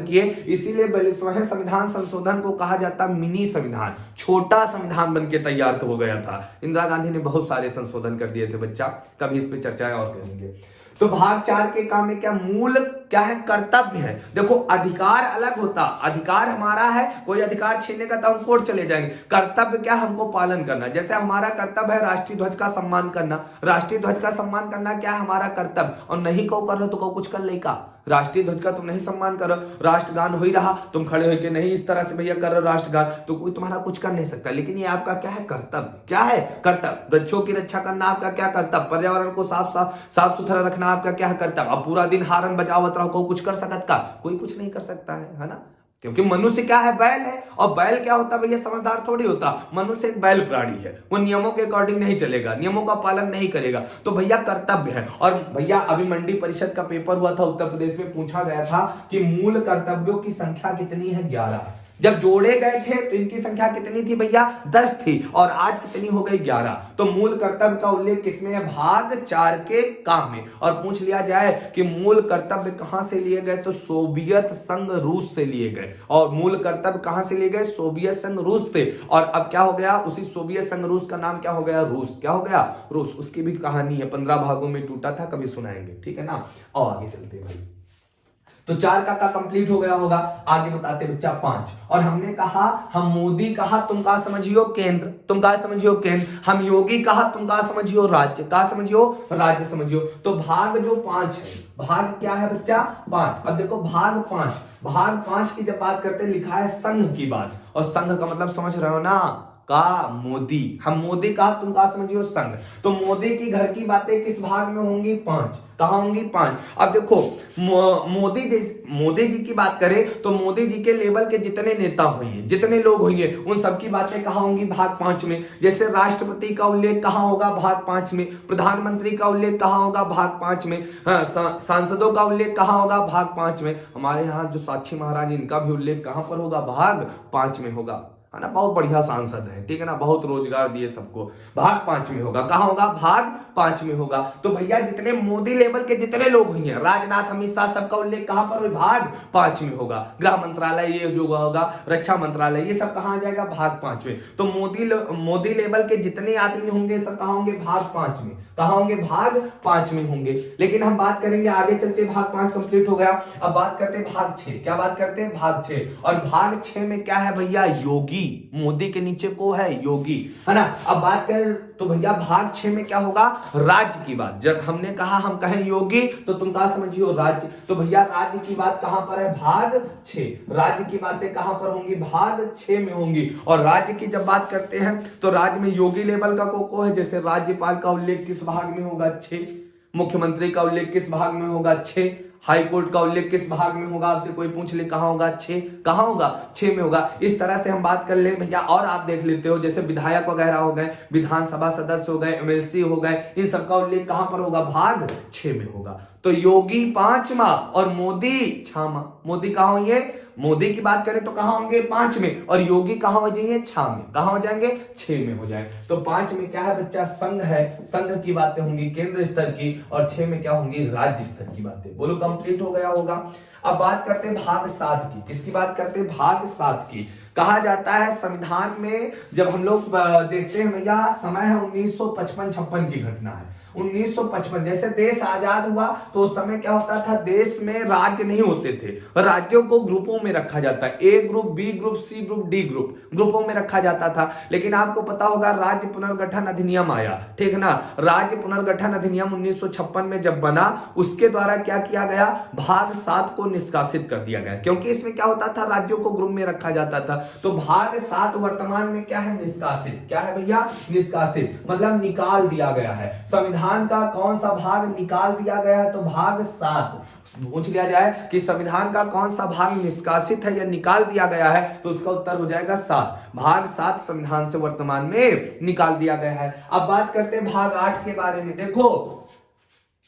किए, इसीलिए 42वां संविधान संशोधन को कहा जाता मिनी संविधान, छोटा संविधान बनके तैयार हो गया था। इंदिरा गांधी ने बहुत सारे संशोधन कर दिए थे बच्चा, कभी इस पे चर्चा और करेंगे। तो भाग 4 के काम में क्या मूल क्या है, कर्तव्य है। देखो अधिकार अलग होता, अधिकार हमारा है, कोई अधिकार छीनने का तो हम कोर्ट चले जाएंगे। कर्तव्य क्या, हमको पालन करना। जैसे हमारा कर्तव्य है राष्ट्रीय ध्वज का सम्मान करना, राष्ट्रीय ध्वज का सम्मान करना क्या है हमारा कर्तव्य। और नहीं कहो कर रहे तो कहो कुछ कर ले का, राष्ट्रीय ध्वज का तुम नहीं सम्मान करो, राष्ट्रगान हो ही रहा, तुम खड़े होकर नहीं इस तरह से भैया कर रहे हो राष्ट्रगान, तो कोई तुम्हारा कुछ कर नहीं सकता। लेकिन ये आपका क्या है, कर्तव्य। क्या है, कर्तव्य। वृक्षों की रक्षा करना आपका क्या कर्तव्य, पर्यावरण को साफ सुथरा रखना आपका क्या है, कर्तव्य। अब पूरा दिन हारन बजावत रहो, कुछ कर सकता का, कोई कुछ नहीं कर सकता है ना। क्योंकि मनुष्य क्या है, बैल है। और बैल क्या होता है भैया, समझदार थोड़ी होता। मनुष्य एक बैल प्राणी है, वो नियमों के अकॉर्डिंग नहीं चलेगा, नियमों का पालन नहीं करेगा। तो भैया कर्तव्य है। और भैया अभी मंडी परिषद का पेपर हुआ था उत्तर प्रदेश में, पूछा गया था कि मूल कर्तव्यों की संख्या कितनी है, 11। जब जोड़े गए थे तो इनकी संख्या कितनी थी भैया, 10 थी। और आज कितनी हो गई, 11। तो मूल कर्तव्य का उल्लेख किसमें है, भाग 4 के काम में। और पूछ लिया जाए कि मूल कर्तव्य कहां से लिए गए, तो सोवियत संघ रूस से लिए गए। और मूल कर्तव्य कहां से लिए गए, सोवियत संघ रूस से। और अब क्या हो गया, उसी सोवियत संघ रूस का नाम क्या हो गया, रूस। क्या हो गया, रूस। उसकी भी कहानी है, 15 भागों में टूटा था, कभी सुनाएंगे, ठीक है ना। और आगे चलते हैं भाई। तो 4 का कंप्लीट हो गया होगा। आगे बताते बच्चा 5। और हमने कहा, हम मोदी कहा तुम कहा समझियो केंद्र, तुम कहा समझियो केंद्र। हम योगी कहा तुम कहा समझियो राज्य, कहा समझियो राज्य समझियो। तो भाग जो 5 है, भाग क्या है बच्चा, 5। अब देखो भाग 5, भाग 5 की जब बात करते लिखा है संघ की बात। और संघ का मतलब समझ रहे हो ना, का मोदी। हम मोदी कहा तुम कहा समझियो संघ। तो मोदी की घर की बातें किस भाग में होंगी, 5। कहा होंगी, 5। अब देखो मोदी जी की बात करें तो मोदी जी के लेवल के जितने नेता होंगे, जितने लोग होंगे, उन सबकी बातें कहा होंगी, भाग 5 में। जैसे राष्ट्रपति का उल्लेख कहां होगा, भाग 5 में। प्रधानमंत्री का उल्लेख कहां होगा, भाग 5 में। सांसदों का उल्लेख कहां होगा, भाग 5 में। हमारे यहाँ जो साक्षी महाराज, इनका भी उल्लेख कहां पर होगा, भाग 5 में होगा, है ना। बहुत बढ़िया सांसद है, ठीक है ना, बहुत रोजगार दिए सबको। भाग 5 में होगा, कहां होगा, भाग 5 में होगा। तो भैया जितने मोदी लेवल के जितने लोग हुए हैं, राजनाथ, अमित शाह, सबका उल्लेख कहां पर, भाग 5 में होगा। गृह मंत्रालय ये जो होगा, रक्षा मंत्रालय, ये सब कहां आ जाएगा, भाग 5 में। तो मोदी लेवल के जितने आदमी होंगे सब कहां होंगे, भाग 5 में। कहां होंगे, भाग 5 में होंगे। लेकिन हम बात करेंगे आगे चलते, भाग 5 कंप्लीट हो गया। अब बात करते हैं भाग 6। क्या बात करते हैं, भाग 6। और भाग 6 में क्या है भैया, योगी। मोदी के नीचे को है योगी, है ना। अब बात करें तो भैया भाग 6 में क्या होगा, राज्य की बात। जब हमने कहा, हम कहें योगी तो तुम कहा समझियो राज्य। तो भैया राज्य की बात कहां पर है, भाग 6। राज्य की बातें कहां पर होंगी, भाग 6 में होंगी। और राज्य की जब बात करते हैं तो राज्य में योगी लेवल का को है। जैसे राज्यपाल का उल्लेख किस भाग में होगा, 6। मुख्यमंत्री का उल्लेख किस भाग में होगा, 6। हाई कोर्ट का उल्लेख किस भाग में होगा, आपसे कोई पूछ ले कहां होगा, 6। कहां होगा, 6 में होगा। इस तरह से हम बात कर ले भैया। और आप देख लेते हो जैसे विधायक वगैरह हो गए, विधानसभा सदस्य हो गए, एमएलसी हो गए, इन सबका उल्लेख कहां पर होगा, भाग 6 में होगा। तो योगी 5वां और मोदी 6वां। मोदी कहां हुई है, मोदी की बात करें तो कहां होंगे, 5 में। और योगी कहां हो जाएंगे, 6 में। कहां हो जाएंगे, 6 में हो जाए। तो 5 में क्या है बच्चा, संघ है, संघ की बातें होंगी केंद्र स्तर की। और 6 में क्या होंगी, राज्य स्तर की बातें। बोलो कंप्लीट हो गया होगा। अब बात करते हैं भाग 7 की। किसकी बात करते हैं, भाग 7 की। कहा जाता है संविधान में जब हम लोग देखते हैं भैया, समय है 1955-56 की घटना है। 1955 जैसे देश आजाद हुआ तो उस समय क्या होता था, देश में राज्य नहीं होते थे। राज्यों को ग्रुपों में रखा जाता है, A group, B group, C group, D group, ग्रुपों में रखा जाता था। लेकिन आपको पता होगा राज्य पुनर्गठन अधिनियम आया, ठीक है ना। राज्य पुनर्गठन अधिनियम 1956 में जब बना, उसके द्वारा क्या किया गया, भाग 7 को निष्कासित कर दिया गया। क्योंकि इसमें क्या होता था, राज्यों को ग्रुप में रखा जाता था। तो भाग 7 वर्तमान में क्या है, निष्कासित। क्या है भैया, निष्कासित, मतलब निकाल दिया गया है। संविधान का कौन सा भाग निकाल दिया गया है, तो भाग 7। पूछ लिया जाए कि संविधान का कौन सा भाग निष्कासित है या निकाल दिया गया है, तो उसका उत्तर हो जाएगा 7। भाग 7 संविधान से वर्तमान में निकाल दिया गया है। अब बात करते हैं भाग 8 के बारे में। देखो,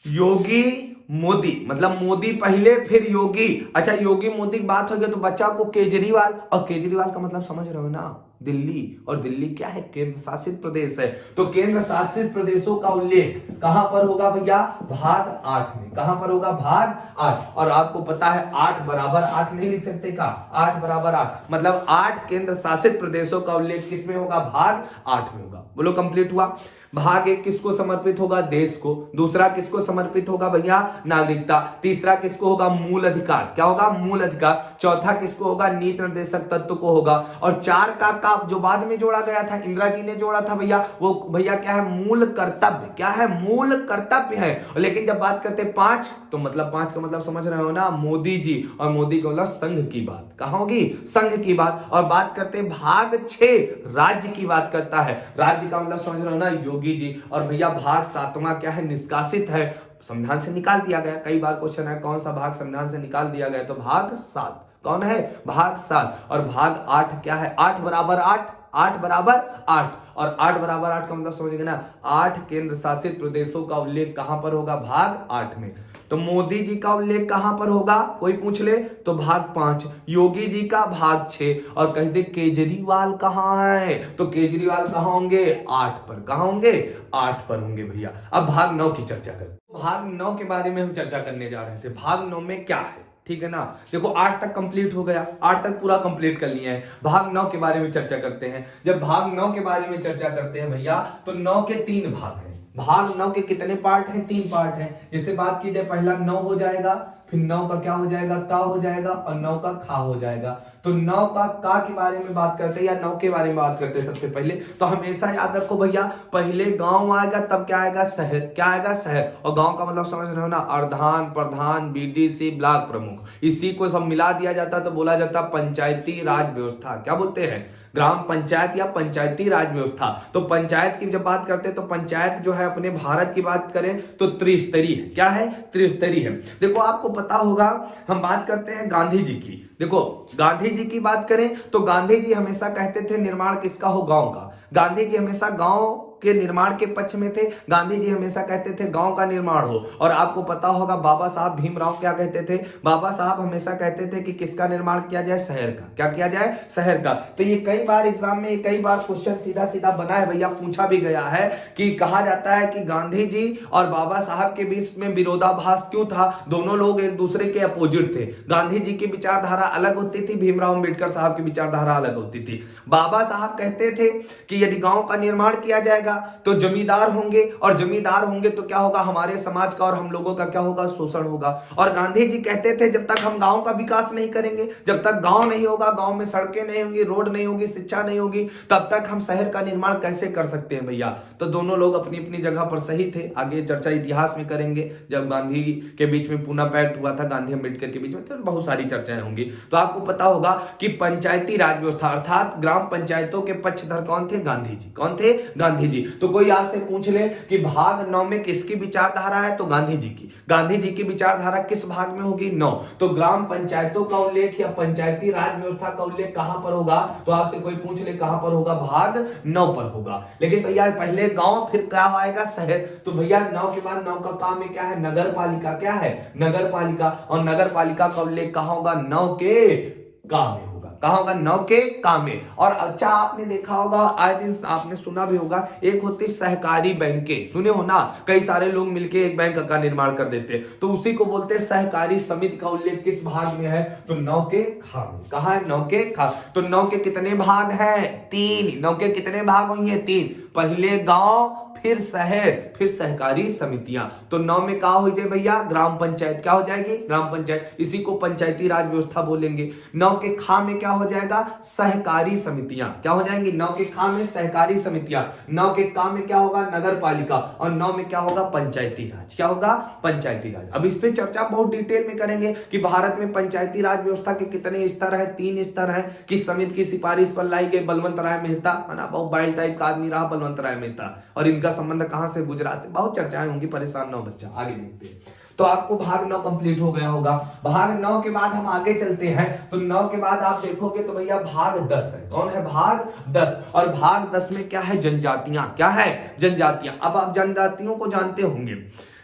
योगी मोदी, मतलब मोदी पहले फिर योगी। अच्छा, योगी मोदी की बात हो गई तो बच्चा को केजरीवाल, और केजरीवाल का मतलब समझ रहे हो ना, दिल्ली। और दिल्ली क्या है? केंद्र शासित प्रदेश है। तो केंद्र शासित प्रदेशों का उल्लेख कहां पर होगा भैया? भाग 8 में। कहां पर होगा? भाग 8। और आपको पता है 8 बराबर 8 नहीं लिख सकते का? 8 बराबर 8 मतलब 8 केंद्र शासित प्रदेशों का उल्लेख किसमें होगा? भाग 8 में होगा। बोलो कंप्लीट हुआ। भाग 1 किसको समर्पित होगा? देश को। दूसरा किसको समर्पित होगा भैया? नागरिकता। तीसरा किसको होगा? मूल अधिकार। क्या होगा? मूल अधिकार। चौथा किसको होगा? नीति निर्देशक तत्व को होगा। और 4 का जो बाद में जोड़ा गया था, इंदिरा जी ने जोड़ा था भैया, वो भैया क्या है? मूल कर्तव्य। क्या है? मूल कर्तव्य है। लेकिन जब बात करते 5 तो मतलब 5 का मतलब समझ रहे हो ना? मोदी जी। और मोदी का मतलब संघ की बात। कहां होगी? संघ की बात। और बात करते भाग 6 राज्य की बात करता है। राज्य का मतलब समझ रहे हो ना? योगी जी। और भैया भाग 7वां क्या है? निष्कासित है, संविधान से निकाल दिया गया। कई बार क्वेश्चन है कौन सा भाग संविधान से निकाल दिया गया? तो भाग 7। कौन है? भाग 7। और भाग 8 क्या है? 8 बराबर 8। 8 बराबर 8। और 8 बराबर 8 का मतलब समझेंगे ना? 8 केंद्र शासित प्रदेशों का उल्लेख कहां पर होगा? भाग 8 में। तो मोदी जी का उल्लेख कहां पर होगा? कोई पूछ ले तो भाग 5। योगी जी का भाग 6। और कह दे केजरीवाल कहां है? तो केजरीवाल कहां होंगे? 8 पर। कहां होंगे? 8 पर होंगे भैया। अब भाग 9 की चर्चा करते। भाग 9 के बारे में हम चर्चा करने जा रहे थे। भाग 9 में क्या है? ठीक है ना? देखो 8 तक कंप्लीट हो गया, 8 तक पूरा कंप्लीट कर लिया है। भाग 9 के बारे में चर्चा करते हैं। जब भाग 9 के बारे में चर्चा करते हैं भैया, तो 9 के 3 भाग हैं। भाग 9 के कितने पार्ट हैं? 3 पार्ट हैं। जैसे बात की जाए, पहला 9 हो जाएगा, फिर 9 का क्या हो जाएगा? का हो जाएगा, और 9 का खा हो जाएगा। तो 9 का के बारे में बात करते हैं या 9 के बारे में बात करते हैं सबसे पहले, तो हमेशा याद रखो भैया, पहले गांव आएगा तब क्या आएगा? शहर। क्या आएगा? शहर। और गांव का मतलब समझ रहे हो ना? अर्धान, प्रधान, बीडीसी, ब्लॉक प्रमुख, इसी को सब मिला दिया जाता तो बोला जाता पंचायती राज व्यवस्था। क्या बोलते हैं? ग्राम पंचायत या पंचायती राज व्यवस्था। तो पंचायत की जब बात करते हैं तो पंचायत जो है अपने भारत की बात करें तो त्रिस्तरीय है। क्या है? त्रिस्तरीय है। देखो आपको पता होगा, हम बात करते हैं गांधी जी की। देखो गांधी जी की बात करें तो गांधी जी हमेशा कहते थे निर्माण किसका हो? गांव का। गांधी जी हमेशा गांव के निर्माण के पक्ष में थे। गांधी जी हमेशा कहते थे गांव का निर्माण हो। और आपको पता होगा बाबा साहब भीमराव क्या कहते थे? बाबा साहब हमेशा कहते थे कि किसका निर्माण किया जाए? शहर का। क्या किया जाए? शहर का। तो ये कई बार एग्जाम में कई बार क्वेश्चन सीधा सीधा बना है भैया, पूछा भी गया है कि कहा जाता है कि गांधी जी और बाबा साहब के बीच में विरोधाभास क्यों था? दोनों लोग एक दूसरे के अपोजिट थे। गांधी जी की विचारधारा अलग होती थी, भीमराव अंबेडकर साहब की विचारधारा अलग होती थी। बाबा साहब कहते थे कि यदि गांव का निर्माण किया जाएगा तो जमींदार होंगे, और जमींदार होंगे तो क्या होगा? हमारे समाज का और हम लोगों का क्या होगा? शोषण होगा। और गांधी जी कहते थे जब तक हम गांव का विकास नहीं करेंगे, जब तक गांव नहीं होगा, गांव में सड़कें नहीं होंगी, रोड नहीं होगी, शिक्षा नहीं होगी, तब तक हम शहर का निर्माण कैसे कर सकते हैं भैया? तो दोनों लोग अपनी अपनी जगह पर सही थे। आगे चर्चा इतिहास में करेंगे, जब गांधी के बीच में पूना पैक्ट हुआ था, गांधी अंबेडकर के बीच में, तो बहुत सारी चर्चाएं होंगी। तो आपको पता होगा कि पंचायती राज व्यवस्था अर्थात ग्राम पंचायतों के पक्षधर कौन थे? गांधी जी। कौन थे? गांधी जी। तो कोई आपसे पूछ ले कि भाग 9 में किसकी विचारधारा है? तो गांधी जी की। गांधी जी की विचारधारा किस भाग में होगी? 9। तो ग्राम पंचायतों का उल्लेख या पंचायती राज व्यवस्था का उल्लेख कहां पर होगा? तो आपसे कोई पूछ ले कहां पर होगा? भाग 9 पर होगा। लेकिन भैया पहले गांव फिर क्या आएगा? शहर। तो भैया 9 के बाद 9 का काम में क्या है? नगर पालिका। क्या है? नगर पालिका। और नगर पालिका का उल्लेख कहां होगा? 9 के काम में होगा। कहां होगा? 9 के काम में। और अच्छा आपने देखा होगा, आए दिन आपने सुना भी होगा, एक होती सहकारी बैंकें। सुने हो ना? कई सारे लोग मिलके एक बैंक का निर्माण कर देते हैं, तो उसी को बोलते हैं सहकारी समिति। का उल्लेख किस भाग में है? तो 9 के खा में। कहा है? 9 के खा। तो 9 के कितने भाग हैं? 3। 9 के कितने भाग होंगे? 3। पहले गांव, फिर शहर, फिर सहकारी समितियां। तो 9 में क्या हो जाए भैया? ग्राम पंचायत। क्या हो जाएगी? ग्राम पंचायत। इसी को पंचायती राज व्यवस्था बोलेंगे। 9 के खा में क्या हो जाएगा? सहकारी समितियां। क्या हो जाएंगी? 9 के खा में सहकारी समितियां। 9 के का में क्या होगा? नगर पालिका। और 9 में क्या होगा? पंचायती राज। क्या होगा? पंचायती राज। अब इस पे चर्चा बहुत डिटेल में करेंगे कि भारत में पंचायती राज व्यवस्था के कितने स्तर है? 3 स्तर है। किस समिति की सिफारिश पर लाई गई? बलवंत राय मेहता, है ना? बहुत वाइल्ड टाइप का आदमी रहा बलवंत राय मेहता। और इनका संबंध कहां से? गुजरात से। बहुत चर्चाएं होंगी, परेशान ना हो बच्चा। आगे देखते हैं। तो आपको भाग 9 कंप्लीट हो गया होगा। भाग 9 के बाद हम आगे चलते हैं। तो 9 के बाद आप देखोगे तो भैया भाग 10 है। कौन है? भाग 10। और भाग 10 में क्या है? जनजातियां। क्या है? जनजातियां। अब आप जनजातियों को जानते होंगे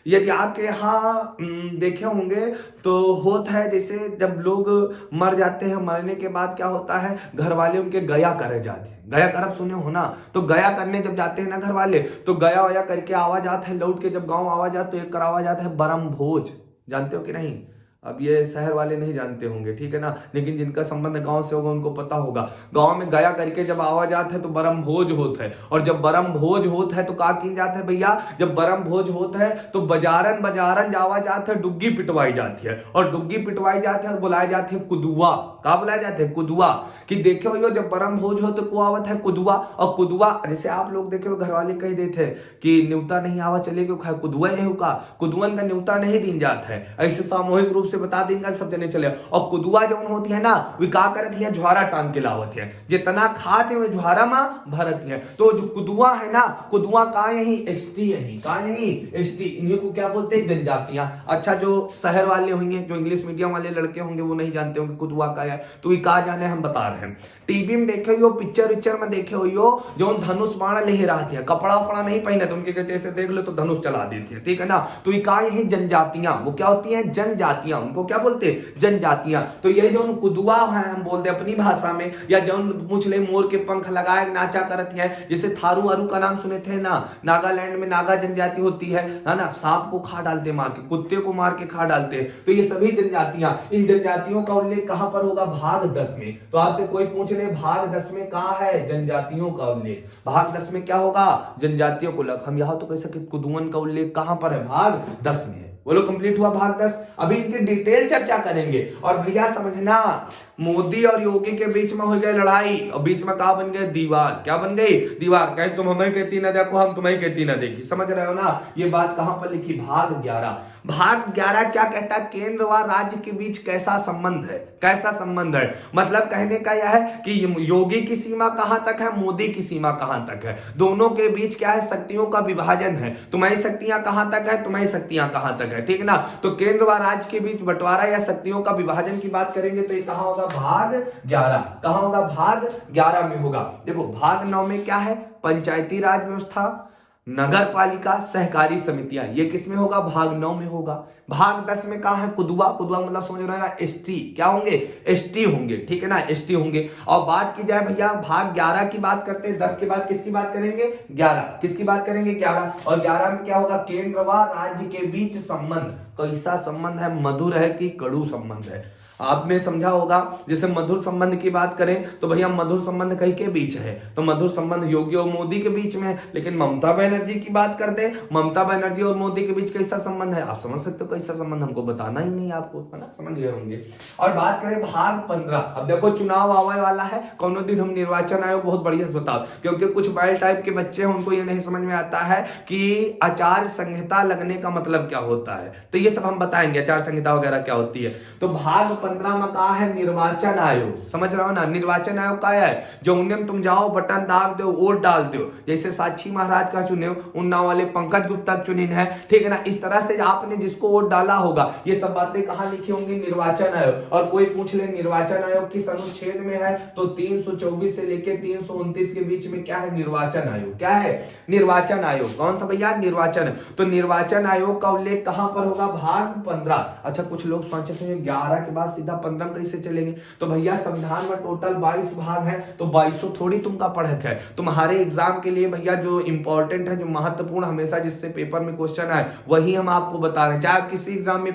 यदि आपके यहाँ देखे होंगे तो होता है, जैसे जब लोग मर जाते हैं, मरने के बाद क्या होता है, घर वाले उनके गया करे जाते हैं। गया करब सुने हो ना, तो गया करने जब जाते हैं ना घर वाले, तो गया वया करके आवा जाता है, लौट के जब गांव आवा जाता तो एक करावा जाता है बरम भोज। जानते हो कि नहीं? अब ये शहर वाले नहीं जानते होंगे, ठीक है ना, लेकिन जिनका संबंध गांव से होगा उनको पता होगा। गांव में गया करके जब आवा जाता है तो बरम भोज होता है, और जब बरम भोज होता है तो का किन जाता है भैया, जब बरम भोज होता है तो बाजारन बाजारन जावा जाता है, डुग्गी पिटवाई जाती है, और डुग्गी पिटवाई जाती है, बुलाए जाते हैं कुदुआ। का बुलाए जाते हैं? कुदुआ। कि देखे हो जब बरम भोज हो तो को आवत है कुदुआ, और कुदुआ जैसे आप लोग देखे हो घर वाले कह देते हैं कि न्योता नहीं आवा चले क्यों खाए, कुदुआ नहीं होगा, कुदुअन का न्योता नहीं दिन जाता है, ऐसे सामूहिक रूप से बता देंगे सब जने चले। और कुदुआ जो होती है ना, वे का करती है, ज्वारा टांग के लावत है, जितना खाते हुए ज्वारा में भरत है। तो जो कुदुआ है ना, कुदुआ का यही एसटी, यही का यही एसटी, इन्हीं को क्या बोलते हैं, जनजातियां। अच्छा, जो शहर वाले होंगे, जो इंग्लिश मीडियम वाले लड़के होंगे, वो नहीं जानते होंगे कुदुआ का है, तो ये का जाने हम बता रहे हैं। टीवी में देखे हो, पिक्चर विक्चर में देखे हो, जो धनुष बाण ले रहते हैं, कपड़ा उपड़ा नहीं पहने तो उनके कहते ऐसे देख लो तो धनुष चला देती है, ठीक है ना। तो ये का यही जनजातियां, वो क्या होती हैं, जनजातियां, उनको क्या बोलते हैं, जनजातियां। तो ये जो कुदुआ है हम बोलते हैं अपनी भाषा में, या जो पूछ ले मोर के पंख लगाए नाचा करती है, जैसे थारू आरू का नाम सुने थे ना, नागालैंड में नागा जनजाति होती है ना, सांप को खा डालते मार के, कुत्ते को मार के खा डालते हैं। तो ये सभी जनजातियां, इन जनजातियों का उल्लेख कहां पर होगा, भाग 10 में। तो आपसे कोई पूछ ले भाग 10 में कहां है, जनजातियों का उल्लेख, भाग 10 में क्या होगा, जनजातियों को लग। हम यहां तो कह सकते कुदुअन का उल्लेख कहां पर है, भाग 10 में है। बोलो कंप्लीट हुआ भाग 10। अभी इनकी डिटेल चर्चा करेंगे। और भैया समझना, मोदी और योगी के बीच में हो गई लड़ाई, और बीच में क्या बन गए, दीवार। क्या बन गई, दीवार। कहीं तुम हमें कहती ना देखो, हम तुम्हें कहती ना देखी। समझ रहे हो ना, ये बात कहां पर लिखी, भाग 11। भाग 11 क्या कहता है, केंद्र व राज्य के बीच कैसा संबंध है, कैसा संबंध है। मतलब कहने का यह है कि योगी की सीमा कहां तक है, मोदी की सीमा कहां तक है, दोनों के बीच क्या है, शक्तियों का विभाजन है। तुम्हारी शक्तियां कहां तक है, तुम्हारी शक्तियां कहां तक है, ठीक है ना। तो केंद्र व राज्य के बीच बंटवारा या शक्तियों का विभाजन की बात करेंगे तो ये कहां होगा, भाग 11। कहां होगा, भाग 11 में होगा। देखो भाग 9 में क्या है, पंचायती राज व्यवस्था, नगर पालिका, सहकारी समितियां, ये किसमें होगा, भाग 9 में होगा। भाग 10 में कहा है, कुदुआ। कुदुआ मतलब समझ रहे हैं ना, एसटी। क्या होंगे, एसटी होंगे, ठीक है ना, एसटी होंगे। और बात की जाए भैया भाग 11 की बात करते हैं, 10 के बाद किसकी बात करेंगे, 11 किसकी बात करेंगे, 11। और 11 में क्या होगा, केंद्र व राज्य के बीच संबंध। कैसा संबंध है, मधुर है कि कड़ू संबंध है। आपने समझा होगा, जैसे मधुर संबंध की बात करें तो भैया मधुर संबंध कहीं के बीच है, तो मधुर संबंध योगी और मोदी के बीच में है। लेकिन ममता बनर्जी की बात करते, ममता बनर्जी और मोदी के बीच कैसा संबंध है, आप समझ सकते हो कैसा संबंध, हमको बताना ही नहीं आपको, है ना, समझ गए होंगे। और बात करें भाग 15, अब देखो चुनाव आने वाला है, कौनो दिन हम निर्वाचन आयोग बहुत बढ़िया से बताओ, क्योंकि कुछ बैल टाइप के बच्चे हैं उनको ये नहीं समझ में आता है कि आचार संहिता लगने का मतलब क्या होता है, तो ये सब हम बताएंगे, आचार संहिता वगैरह क्या होती है। तो भाग 15 में कहा है निर्वाचन आयोग। समझ रहे हो ना, निर्वाचन आयोग का है, जो उनमें तुम जाओ बटन दाब दो, वोट डाल दो, जैसे साक्षी महाराज का चुने, उन्नाव वाले पंकज गुप्ता चुनिन है, ठीक है ना। इस तरह से आपने जिसको वोट डाला होगा, ये सब बातें कहां लिखी होंगी, निर्वाचन आयोग। और कोई पूछ ले निर्वाचन आयोग किस अनुच्छेद में है, तो 324 से लेकर 329 के बीच में क्या है, निर्वाचन आयोग। क्या है, निर्वाचन आयोग। कौन सा भैया, निर्वाचन। तो निर्वाचन आयोग का उल्लेख कहां पर होगा, भाग 15। अच्छा, कुछ लोग सोचते हैं 11 के बाद सीधा 15 कैसे चलेंगे, तो भैया संविधान में टोटल 22 भाग है, तो 22 थोड़ी तुमका पढ़क है। तुम्हारे एग्जाम के लिए भैया जो इंपॉर्टेंट है, जो महत्वपूर्ण, हमेशा जिससे पेपर में क्वेश्चन आए वही हम आपको बता रहे हैं। चाहे आप किसी एग्जाम में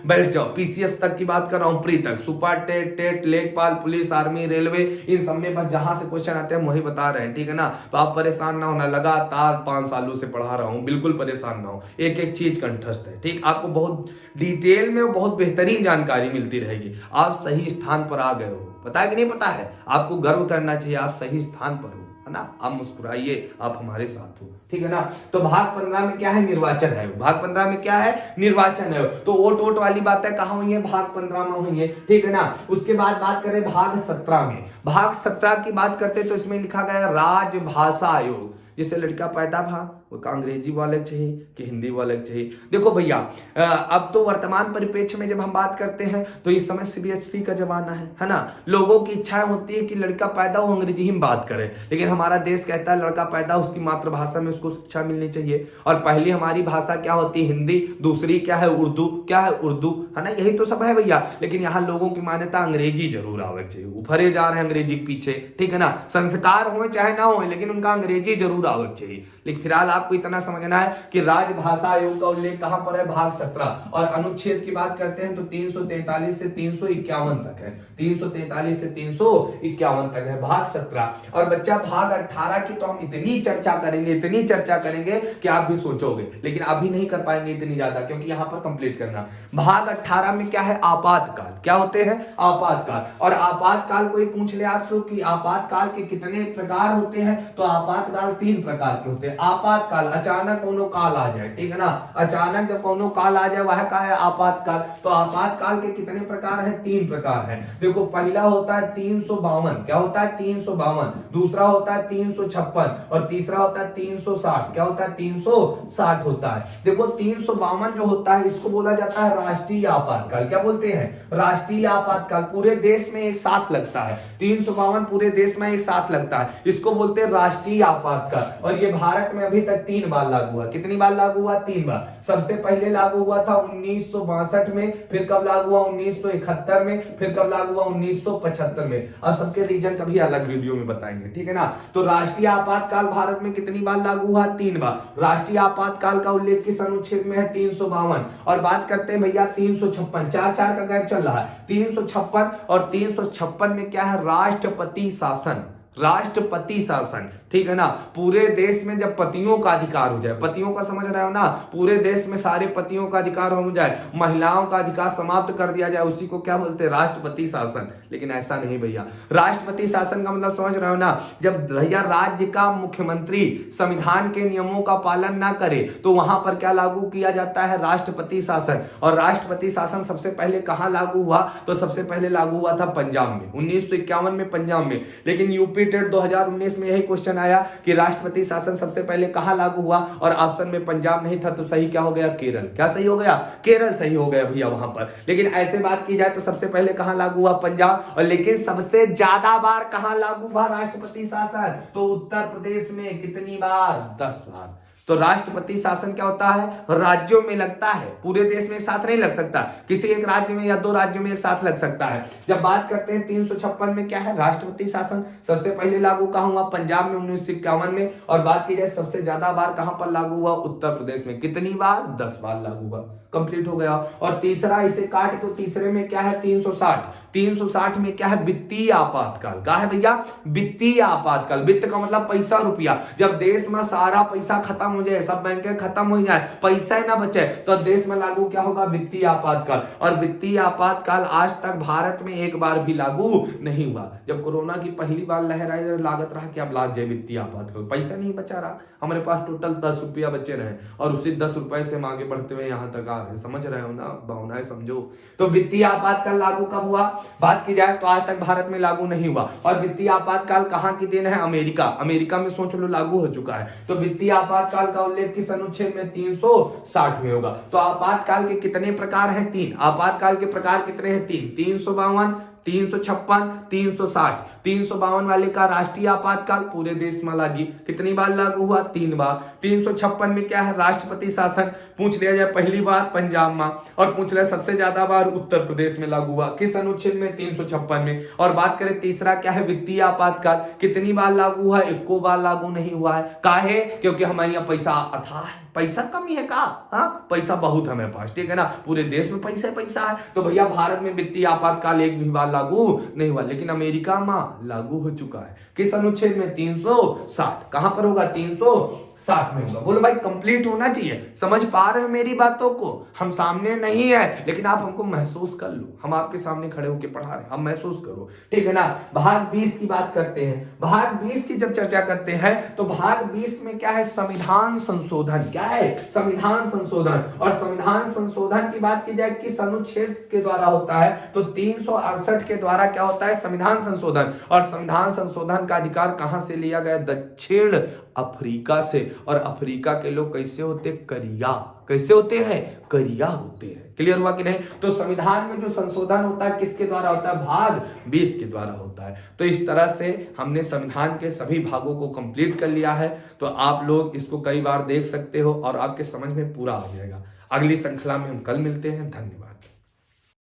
बैठ जाओ, पीसीएस तक की बात कर रहा हूं, प्री तक, सुपर टेट, टेट, लेखपाल, पुलिस, आर्मी, रेलवे, इन सब में बस जहां से क्वेश्चन आते हैं वही बता रहे हैं, ठीक है ना। तो आप परेशान ना होना, लगातार 5 सालों से पढ़ा रहा हूं, बिल्कुल परेशान ना हो, एक एक चीज कंठस्थ है, ठीक। आपको बहुत डिटेल में बहुत बेहतरीन जानकारी मिलती रहेगी। आप सही स्थान पर आ गए हो, पता है कि नहीं पता है, आपको गर्व करना चाहिए, आप सही स्थान पर हो, है ना। आप मुस्कुराइए, आप हमारे साथ हो, ठीक है ना। तो भाग 15 में क्या है, निर्वाचन आयोग। भाग 15 में क्या है, निर्वाचन आयोग। तो वोट वोट वाली बात है कहां हुई है, भाग 15 में हुई है, ठीक है ना। उसके बाद बात करें भाग 17 में। भाग 17 की बात करते तो इसमें लिखा गया राजभाषा आयोग। जिससे लड़का पैदा भा वो अंग्रेजी वो अलग चाहिए कि हिंदी वो अलग चाहिए। देखो भैया अब तो वर्तमान परिप्रेक्ष्य में जब हम बात करते हैं तो इस समय सीबीएसई का जमाना है ना। लोगों की इच्छा होती है कि लड़का पैदा हो अंग्रेजी ही में बात करे, लेकिन हमारा देश कहता है लड़का पैदा हो उसकी मातृभाषा में उसको शिक्षा मिलनी चाहिए। और पहली हमारी भाषा क्या होती है? हिंदी। दूसरी क्या है? उर्दू। क्या है? उर्दू, है ना। यही तो सब है भैया। लेकिन यहाँ लोगों की मान्यता अंग्रेजी जरूर आवे चाहिए, उफरे जा रहे हैं अंग्रेजी के पीछे, ठीक है ना। संस्कार हो चाहे ना हो, लेकिन उनका अंग्रेजी जरूर आवे चाहिए। लेकिन फिलहाल आपको इतना समझना है कि राजभाषा आयोग का उल्लेख कहां पर है? भाग 17। और अनुच्छेद की बात करते हैं तो 343 से 351 तक है। 343 से 351 तक है भाग 17। और बच्चा भाग 18 की तो हम इतनी चर्चा करेंगे कि आप भी सोचोगे, लेकिन अभी नहीं कर पाएंगे इतनी ज्यादा, क्योंकि यहां पर कंप्लीट करना। भाग 18 में क्या है? आपातकाल। क्या होते हैं? आपातकाल। और आपातकाल कोई पूछ ले आपसे कि आपातकाल के कितने प्रकार होते हैं, तो आपातकाल 3 प्रकार के होते हैं। आपातकाल, अचानक कोनो काल आ जाए, ठीक है ना। अचानक जब कोनो काल आ जाए वह क्या है? आपातकाल। तो आपातकाल के कितने प्रकार हैं? 3 प्रकार हैं। देखो पहला होता है 352। क्या होता है? 352। दूसरा होता है 356 और तीसरा होता है 360। क्या होता है? 360 होता है। देखो 352 जो होता है इसको बोला जाता है राष्ट्रीय आपातकाल। क्या बोलते हैं? राष्ट्रीय आपातकाल। पूरे देश में एक साथ लगता है। 352 पूरे देश में एक साथ लगता है, इसको बोलते हैं राष्ट्रीय आपातकाल। और ये भारत में अभी तक 3 बार लागू हुआ। कितनी बार लागू हुआ? 3 बार। सबसे पहले लागू हुआ था 1962 में, फिर कब लागू हुआ? 1971 में, फिर कब लागू हुआ? 1975 में। और सबके रीजन कभी अलग वीडियो में बताएंगे, ठीक है ना। तो राष्ट्रीय आपातकाल भारत में कितनी बार लागू हुआ? 3 बार। राष्ट्रीय आपातकाल का उल्लेख किस अनुच्छेद में है? 352। और बात करते हैं भैया 356, 4 का गैप चल रहा है। 356 और 356 में क्या है? राष्ट्रपति शासन। राष्ट्रपति शासन, ठीक है ना। पूरे देश में जब पतियों का अधिकार हो जाए, पतियों का समझ रहे हो ना, पूरे देश में सारे पतियों का अधिकार हो जाए, महिलाओं का अधिकार समाप्त कर दिया जाए, उसी को क्या बोलते हैं? राष्ट्रपति शासन। लेकिन ऐसा नहीं भैया। राष्ट्रपति शासन का मतलब समझ रहे हो ना, जब भैया राज्य का मुख्यमंत्री संविधान के नियमों का पालन ना करे तो वहां पर क्या लागू किया जाता है? राष्ट्रपति शासन। और राष्ट्रपति शासन सबसे पहले कहां लागू हुआ? तो सबसे पहले लागू हुआ था पंजाब में, 1951 में पंजाब में। लेकिन यूपी टेट 2019 में यही क्वेश्चन आया कि राष्ट्रपति शासन सबसे पहले कहां लागू हुआ, और ऑप्शन में पंजाब नहीं था, तो सही क्या हो गया? केरल। क्या सही हो गया? केरल सही हो गया भैया वहां पर। लेकिन ऐसे बात की जाए तो सबसे पहले कहां लागू हुआ? पंजाब। और लेकिन सबसे ज्यादा बार कहां लागू हुआ राष्ट्रपति शासन? तो उत्तर प्रदेश में। कितनी बार? 10 बार। तो राष्ट्रपति शासन क्या होता है? राज्यों में लगता है, पूरे देश में एक साथ नहीं लग सकता, किसी एक राज्य में या 2 राज्यों में एक साथ लग सकता है। जब बात करते हैं 356 में क्या है? राष्ट्रपति शासन सबसे पहले लागू कहां हुआ? पंजाब में 1951 में। और बात की जाए सबसे ज्यादा बार कहां पर लागू हुआ? उत्तर प्रदेश में। कितनी बार? 10 बार लागू हुआ। कंप्लीट हो गया। और तीसरा इसे काट, तो तीसरे में क्या है? 360। 360 में क्या है? वित्तीय आपातकाल। क्या है भैया? वित्तीय आपातकाल। वित्त का मतलब पैसा रुपया। जब देश में सारा पैसा खत्म हो जाए, सब बैंकें खत्म हो जाए, पैसा ही ना बचे, तो देश में लागू क्या होगा? वित्तीय आपातकाल। और वित्तीय आपातकाल आज तक भारत में एक बार भी लागू नहीं हुआ। जब कोरोना की पहली बार लहर आई, लागत रहा कि अब लाग जाए वित्तीय आपातकाल, पैसा नहीं बचा रहा। हमारे पास टोटल 10 रुपया बचे रहे, और उसी 10 रुपए से हम आगे बढ़ते हुए यहां तक आ रहे। समझ रहे हो ना? भावनाएं समझो। तो वित्तीय आपातकाल लागू कब हुआ? बात की जाए तो आज तक भारत में लागू नहीं हुआ। और वित्तीय आपातकाल कहां की देन है? अमेरिका। अमेरिका में सोच लो लागू हो चुका है। तो वित्तीय आपातकाल का उल्लेख किस अनुच्छेद में? 360 में होगा। तो आपातकाल के कितने प्रकार हैं? 3। आपातकाल के प्रकार कितने हैं? 3। 352, 356, 360। 352 वाले का राष्ट्रीय आपातकाल पूरे देश में लागू। कितनी बार लागू हुआ? 3 बार। 356 में क्या है? राष्ट्रपति शासन। पूछ लिया जाए पहली बार पंजाब में, और पूछ लिया सबसे ज्यादा बार उत्तर प्रदेश में लागू हुआ। किस अनुच्छेद में? 356 में। और बात करें तीसरा क्या है? वित्तीय आपातकाल। कितनी बार लागू हुआ? 1 बार लागू नहीं हुआ है। काहे? क्योंकि हमारे यहाँ पैसा अथाह है। पैसा कमी है का? हाँ, पैसा बहुत है हमारे पास, ठीक है ना। पूरे देश में पैसा पैसा है। तो भैया भारत में वित्तीय आपातकाल एक भी बार लागू नहीं हुआ। लेकिन अमेरिका में लागू हो चुका है। किस अनुच्छेद में? 360। कहां पर होगा? 360 में होगा। बोलो भाई कंप्लीट होना चाहिए। समझ पा रहे हो मेरी बातों को? हम सामने नहीं है, लेकिन आप हमको महसूस कर लो। हम आपके सामने खड़े होकर पढ़ा रहे हैं, हम महसूस करो, ठीक है ना। भाग 20 की बात करते हैं। भाग 20 की जब चर्चा करते हैं तो भाग 20 में क्या है? संविधान संशोधन। क्या है? संविधान संशोधन। और संविधान संशोधन की बात की जाए किस अनुच्छेद के द्वारा होता है? तो 368 के द्वारा क्या होता है? संविधान संशोधन। और संविधान संशोधन का अधिकार कहां से लिया गया? दक्षिण अफ्रीका से। और अफ्रीका के लोग कैसे होते, करिया, कैसे होते हैं, करिया होते हैं। क्लियर हुआ कि नहीं? तो संविधान में जो संशोधन होता है किसके द्वारा होता है, भाग 20 के द्वारा होता है। तो इस तरह से हमने संविधान के सभी भागों को कंप्लीट कर लिया है। तो आप लोग इसको कई बार देख सकते हो और आपके समझ में पूरा आ जाएगा। अगली श्रृंखला में हम कल मिलते हैं। धन्यवाद।